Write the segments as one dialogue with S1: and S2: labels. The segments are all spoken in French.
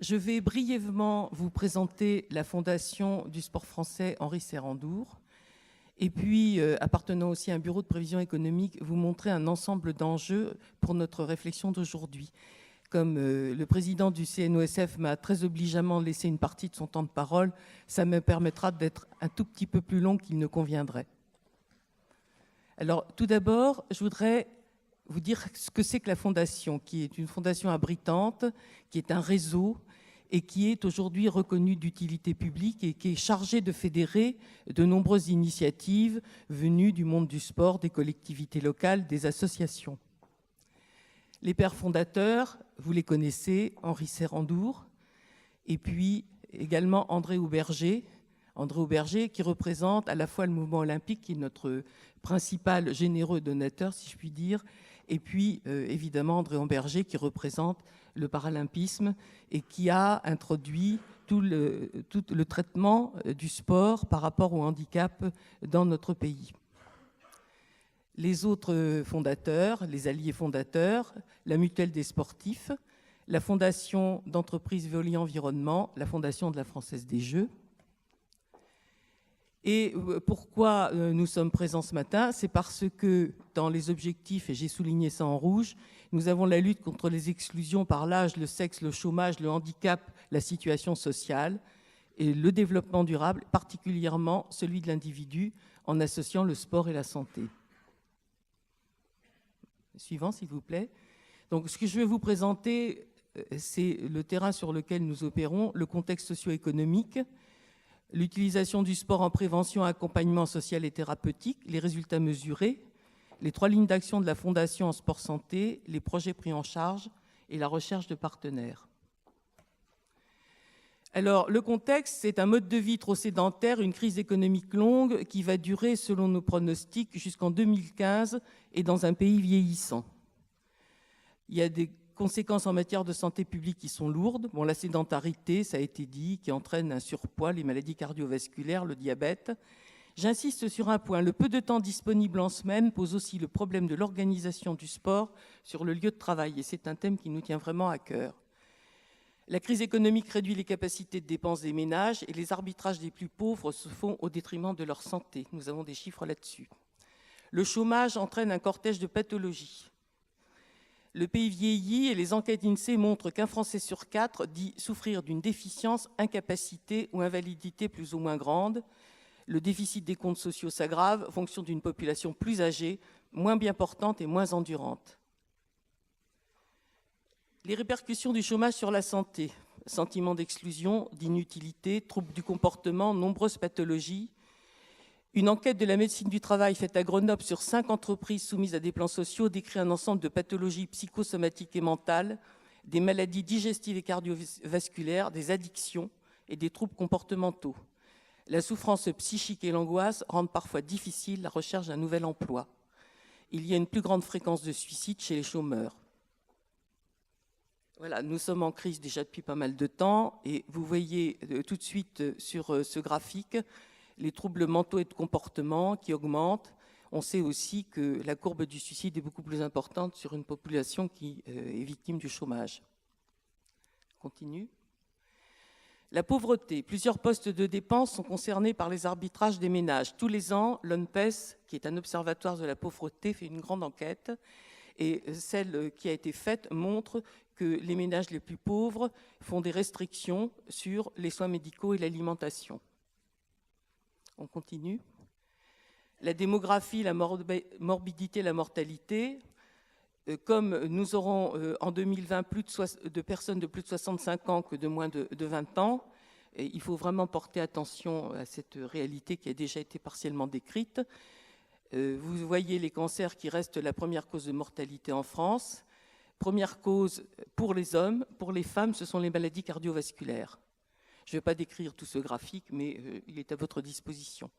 S1: Je vais brièvement vous présenter la Fondation du sport français Henri Serrandour et puis, appartenant aussi à un bureau de prévision économique, vous montrer un ensemble d'enjeux pour notre réflexion d'aujourd'hui. Comme le président du CNOSF m'a très obligeamment laissé une partie de son temps de parole, ça me permettra d'être un tout petit peu plus long qu'il ne conviendrait. Alors, tout d'abord, je voudrais vous dire ce que c'est que la Fondation, qui est une fondation abritante, qui est un réseau et qui est aujourd'hui reconnue d'utilité publique et qui est chargée de fédérer de nombreuses initiatives venues du monde du sport, des collectivités locales, des associations. Les pères fondateurs, vous les connaissez, Henri Serrandour, et puis également André Auberger. André Auberger qui représente à la fois le mouvement olympique, qui est notre principal généreux donateur, si je puis dire, et puis évidemment André Auberger qui représente le paralympisme et qui a introduit tout le traitement du sport par rapport au handicap dans notre pays. Les autres fondateurs, les alliés fondateurs, la Mutuelle des sportifs, la Fondation d'entreprise Veolia Environnement, la Fondation de la Française des Jeux. Et pourquoi nous sommes présents ce matin? C'est parce que dans les objectifs, et j'ai souligné ça en rouge, nous avons la lutte contre les exclusions par l'âge, le sexe, le chômage, le handicap, la situation sociale et le développement durable, particulièrement celui de l'individu, en associant le sport et la santé. Suivant, s'il vous plaît. Donc, ce que je vais vous présenter, c'est le terrain sur lequel nous opérons, le contexte socio-économique, l'utilisation du sport en prévention, accompagnement social et thérapeutique, les résultats mesurés, les 3 lignes d'action de la Fondation en sport santé, les projets pris en charge et la recherche de partenaires. Alors, le contexte, c'est un mode de vie trop sédentaire, une crise économique longue qui va durer, selon nos pronostics, jusqu'en 2015 et dans un pays vieillissant. Il y a des conséquences en matière de santé publique qui sont lourdes. Bon, la sédentarité, ça a été dit, qui entraîne un surpoids, les maladies cardiovasculaires, le diabète. J'insiste sur un point, le peu de temps disponible en semaine pose aussi le problème de l'organisation du sport sur le lieu de travail, et c'est un thème qui nous tient vraiment à cœur. La crise économique réduit les capacités de dépenses des ménages et les arbitrages des plus pauvres se font au détriment de leur santé. Nous avons des chiffres là-dessus. Le chômage entraîne un cortège de pathologies. Le pays vieillit et les enquêtes INSEE montrent qu'un Français sur 4 dit souffrir d'une déficience, incapacité ou invalidité plus ou moins grande. Le déficit des comptes sociaux s'aggrave en fonction d'une population plus âgée, moins bien portante et moins endurante. Les répercussions du chômage sur la santé, sentiment d'exclusion, d'inutilité, troubles du comportement, nombreuses pathologies. Une enquête de la médecine du travail faite à Grenoble sur 5 entreprises soumises à des plans sociaux décrit un ensemble de pathologies psychosomatiques et mentales, des maladies digestives et cardiovasculaires, des addictions et des troubles comportementaux. La souffrance psychique et l'angoisse rendent parfois difficile la recherche d'un nouvel emploi. Il y a une plus grande fréquence de suicide chez les chômeurs. Voilà, nous sommes en crise déjà depuis pas mal de temps et vous voyez tout de suite sur ce graphique les troubles mentaux et de comportement qui augmentent. On sait aussi que la courbe du suicide est beaucoup plus importante sur une population qui est victime du chômage. Continue. La pauvreté. Plusieurs postes de dépenses sont concernés par les arbitrages des ménages. Tous les ans, l'ONPES, qui est un observatoire de la pauvreté, fait une grande enquête. Et celle qui a été faite montre que les ménages les plus pauvres font des restrictions sur les soins médicaux et l'alimentation. On continue. La démographie, la morbidité, la mortalité. Comme nous aurons en 2020 plus de personnes de plus de 65 ans que de moins de 20 ans, et il faut vraiment porter attention à cette réalité qui a déjà été partiellement décrite. Vous voyez les cancers qui restent la première cause de mortalité en France. Première cause pour les hommes, pour les femmes, ce sont les maladies cardiovasculaires. Je ne vais pas décrire tout ce graphique, mais il est à votre disposition.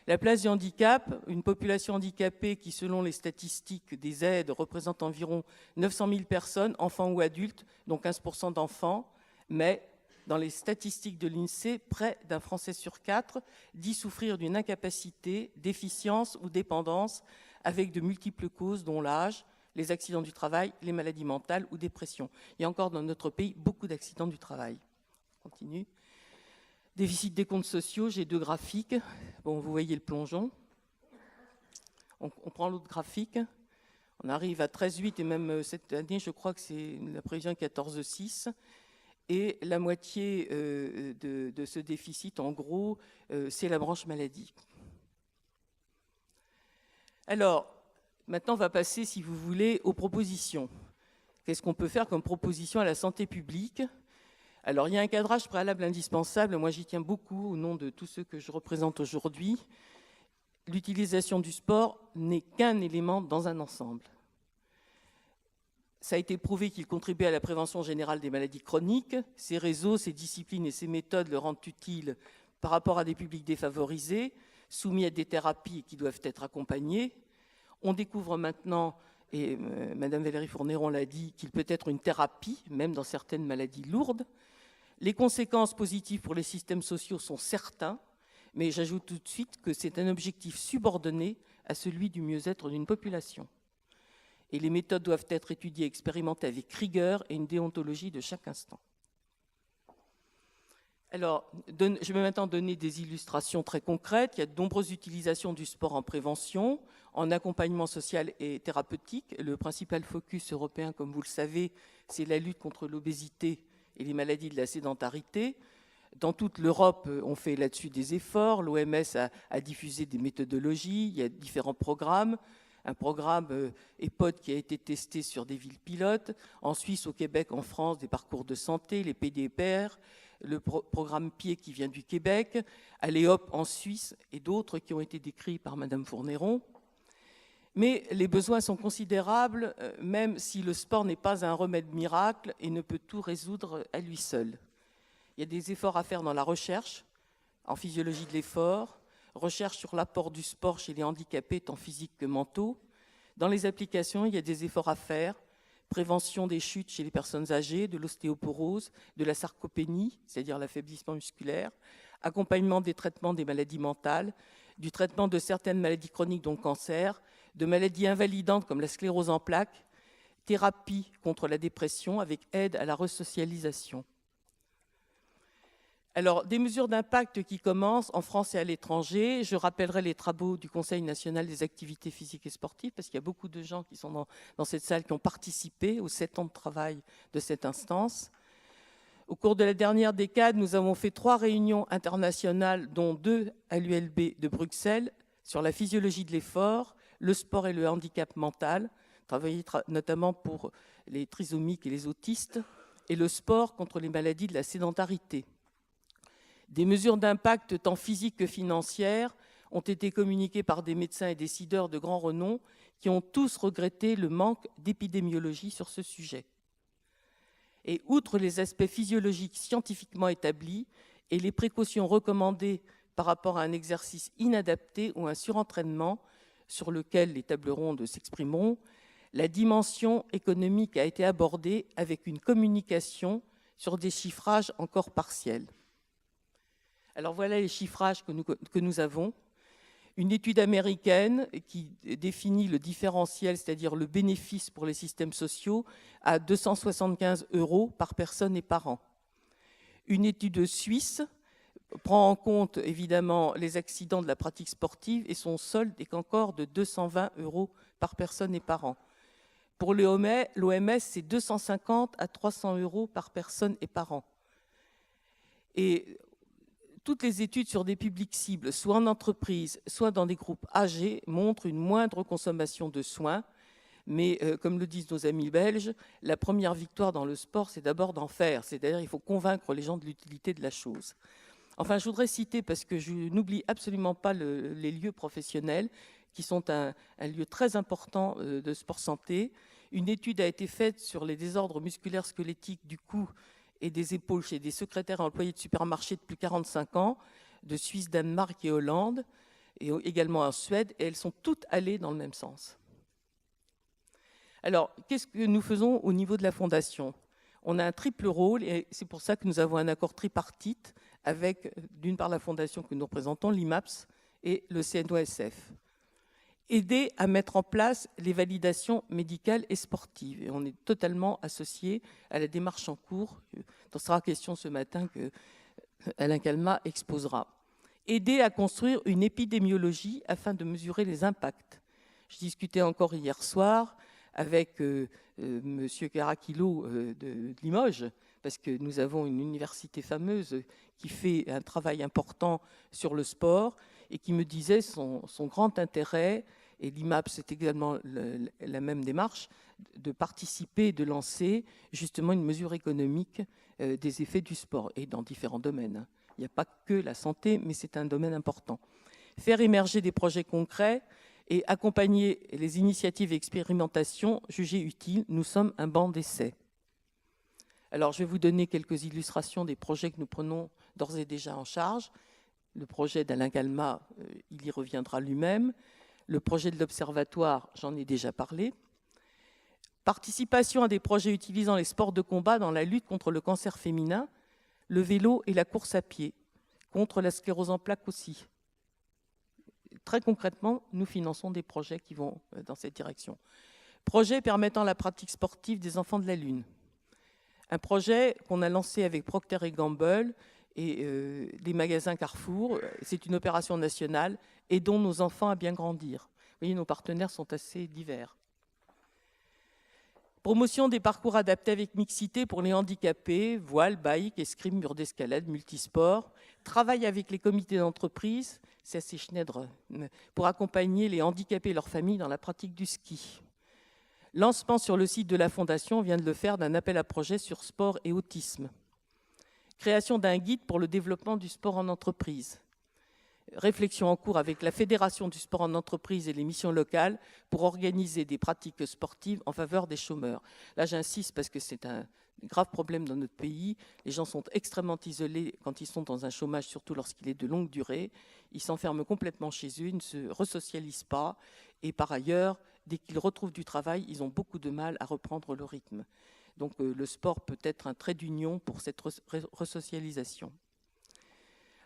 S1: La place du handicap, une population handicapée qui, selon les statistiques des aides, représente environ 900 000 personnes, enfants ou adultes, dont 15% d'enfants, mais dans les statistiques de l'INSEE, près d'un Français sur 4 dit souffrir d'une incapacité, déficience ou dépendance avec de multiples causes, dont l'âge, les accidents du travail, les maladies mentales ou dépression. Il y a encore dans notre pays beaucoup d'accidents du travail. On continue. Déficit des comptes sociaux, j'ai 2 graphiques. Bon, vous voyez le plongeon. On prend l'autre graphique. On arrive à 13,8 et même cette année, je crois que c'est la prévision 14,6. Et la moitié de ce déficit, en gros, c'est la branche maladie. Alors, maintenant, on va passer, si vous voulez, aux propositions. Qu'est-ce qu'on peut faire comme proposition à la santé publique ? Alors, il y a un cadrage préalable indispensable. Moi, j'y tiens beaucoup au nom de tous ceux que je représente aujourd'hui. L'utilisation du sport n'est qu'un élément dans un ensemble. Ça a été prouvé qu'il contribue à la prévention générale des maladies chroniques. Ces réseaux, ces disciplines et ces méthodes le rendent utile par rapport à des publics défavorisés, soumis à des thérapies qui doivent être accompagnées. On découvre maintenant, et Madame Valérie Fournéron l'a dit, qu'il peut être une thérapie, même dans certaines maladies lourdes. Les conséquences positives pour les systèmes sociaux sont certains, mais j'ajoute tout de suite que c'est un objectif subordonné à celui du mieux-être d'une population. Et les méthodes doivent être étudiées et expérimentées avec rigueur et une déontologie de chaque instant. Alors, je vais maintenant donner des illustrations très concrètes. Il y a de nombreuses utilisations du sport en prévention, en accompagnement social et thérapeutique. Le principal focus européen, comme vous le savez, c'est la lutte contre l'obésité et les maladies de la sédentarité. Dans toute l'Europe, on fait là-dessus des efforts. L'OMS a diffusé des méthodologies, il y a différents programmes. Un programme EPOD qui a été testé sur des villes pilotes. En Suisse, au Québec, en France, des parcours de santé, les PDPR, le programme PIE qui vient du Québec, Aléop en Suisse et d'autres qui ont été décrits par Madame Fournéron. Mais les besoins sont considérables, même si le sport n'est pas un remède miracle et ne peut tout résoudre à lui seul. Il y a des efforts à faire dans la recherche, en physiologie de l'effort, recherche sur l'apport du sport chez les handicapés tant physiques que mentaux. Dans les applications, il y a des efforts à faire, prévention des chutes chez les personnes âgées, de l'ostéoporose, de la sarcopénie, c'est-à-dire l'affaiblissement musculaire, accompagnement des traitements des maladies mentales, du traitement de certaines maladies chroniques dont le cancer, de maladies invalidantes comme la sclérose en plaques, thérapie contre la dépression avec aide à la resocialisation. Alors, des mesures d'impact qui commencent en France et à l'étranger. Je rappellerai les travaux du Conseil national des activités physiques et sportives, parce qu'il y a beaucoup de gens qui sont dans cette salle qui ont participé aux 7 ans de travail de cette instance. Au cours de la dernière décade, nous avons fait 3 réunions internationales, dont 2 à l'ULB de Bruxelles, sur la physiologie de l'effort, le sport et le handicap mental, travaillé notamment pour les trisomiques et les autistes, et le sport contre les maladies de la sédentarité. Des mesures d'impact tant physiques que financières ont été communiquées par des médecins et décideurs de grand renom qui ont tous regretté le manque d'épidémiologie sur ce sujet. Et outre les aspects physiologiques scientifiquement établis et les précautions recommandées par rapport à un exercice inadapté ou un surentraînement sur lequel les tables rondes s'exprimeront, la dimension économique a été abordée avec une communication sur des chiffrages encore partiels. Alors voilà les chiffrages que nous avons. Une étude américaine qui définit le différentiel, c'est-à-dire le bénéfice pour les systèmes sociaux, à 275 € par personne et par an. Une étude suisse prend en compte évidemment les accidents de la pratique sportive et son solde est encore de 220 € par personne et par an. Pour l'OMS, c'est 250 à 300 € par personne et par an. Et toutes les études sur des publics cibles, soit en entreprise, soit dans des groupes âgés, montrent une moindre consommation de soins. Mais comme le disent nos amis belges, la première victoire dans le sport, c'est d'abord d'en faire. C'est-à-dire qu'il faut convaincre les gens de l'utilité de la chose. Enfin, je voudrais citer, parce que je n'oublie absolument pas les lieux professionnels, qui sont un lieu très important de sport santé. Une étude a été faite sur les désordres musculaires squelettiques du cou et des épaules chez des secrétaires et employés de supermarchés depuis 45 ans, de Suisse, Danemark et Hollande, et également en Suède, et elles sont toutes allées dans le même sens. Alors, qu'est-ce que nous faisons au niveau de la Fondation ? On a un triple rôle, et c'est pour ça que nous avons un accord tripartite avec, d'une part, la Fondation que nous représentons, l'IMAPS, et le CNOSF. aider à mettre en place les validations médicales et sportives. Et on est totalement associé à la démarche en cours, dont sera question ce matin que Alain Calmat exposera. Aider à construire une épidémiologie afin de mesurer les impacts. Je discutais encore hier soir avec M. Caraquillo de Limoges, parce que nous avons une université fameuse qui fait un travail important sur le sport et qui me disait son grand intérêt, et l'IMAP c'est également la même démarche, de participer, de lancer justement une mesure économique des effets du sport, et dans différents domaines. Il n'y a pas que la santé, mais c'est un domaine important. Faire émerger des projets concrets et accompagner les initiatives et expérimentations jugées utiles. Nous sommes un banc d'essai. Alors, je vais vous donner quelques illustrations des projets que nous prenons d'ores et déjà en charge. Le projet d'Alain Calmat, il y reviendra lui-même. Le projet de l'Observatoire, j'en ai déjà parlé. Participation à des projets utilisant les sports de combat dans la lutte contre le cancer féminin, le vélo et la course à pied, contre la sclérose en plaques aussi. Très concrètement, nous finançons des projets qui vont dans cette direction. Projet permettant la pratique sportive des enfants de la Lune. Un projet qu'on a lancé avec Procter & Gamble et les magasins Carrefour. C'est une opération nationale, aidons nos enfants à bien grandir. Vous voyez, nos partenaires sont assez divers. Promotion des parcours adaptés avec mixité pour les handicapés, voile, bike, escrime, mur d'escalade, multisport. Travail avec les comités d'entreprise, CSC Schneider, pour accompagner les handicapés et leurs familles dans la pratique du ski. Lancement sur le site de la Fondation, on vient de le faire, d'un appel à projet sur sport et autisme. Création d'un guide pour le développement du sport en entreprise. Réflexion en cours avec la Fédération du sport en entreprise et les missions locales pour organiser des pratiques sportives en faveur des chômeurs. Là, j'insiste parce que c'est un grave problème dans notre pays. Les gens sont extrêmement isolés quand ils sont dans un chômage, surtout lorsqu'il est de longue durée. Ils s'enferment complètement chez eux, ils ne se resocialisent pas. Et par ailleurs, dès qu'ils retrouvent du travail, ils ont beaucoup de mal à reprendre le rythme. Donc le sport peut être un trait d'union pour cette resocialisation.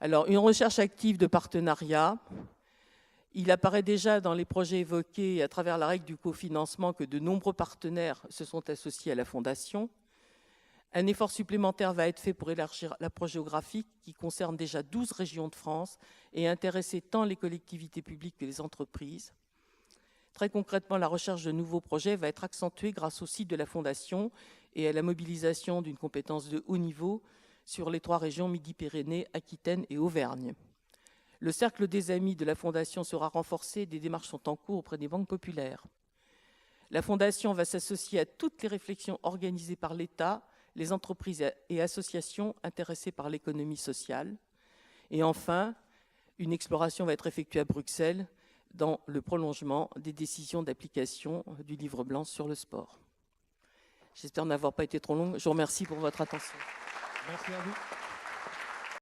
S1: Alors, une recherche active de partenariat. Il apparaît déjà dans les projets évoqués à travers la règle du cofinancement que de nombreux partenaires se sont associés à la Fondation. Un effort supplémentaire va être fait pour élargir l'approche géographique qui concerne déjà 12 régions de France et intéresser tant les collectivités publiques que les entreprises. Très concrètement, la recherche de nouveaux projets va être accentuée grâce au site de la Fondation et à la mobilisation d'une compétence de haut niveau sur les 3 régions Midi-Pyrénées, Aquitaine et Auvergne. Le cercle des amis de la Fondation sera renforcé, des démarches sont en cours auprès des banques populaires. La Fondation va s'associer à toutes les réflexions organisées par l'État, les entreprises et associations intéressées par l'économie sociale. Et enfin, une exploration va être effectuée à Bruxelles dans le prolongement des décisions d'application du livre blanc sur le sport. J'espère n'avoir pas été trop longue. Je vous remercie pour votre attention.
S2: Merci à vous.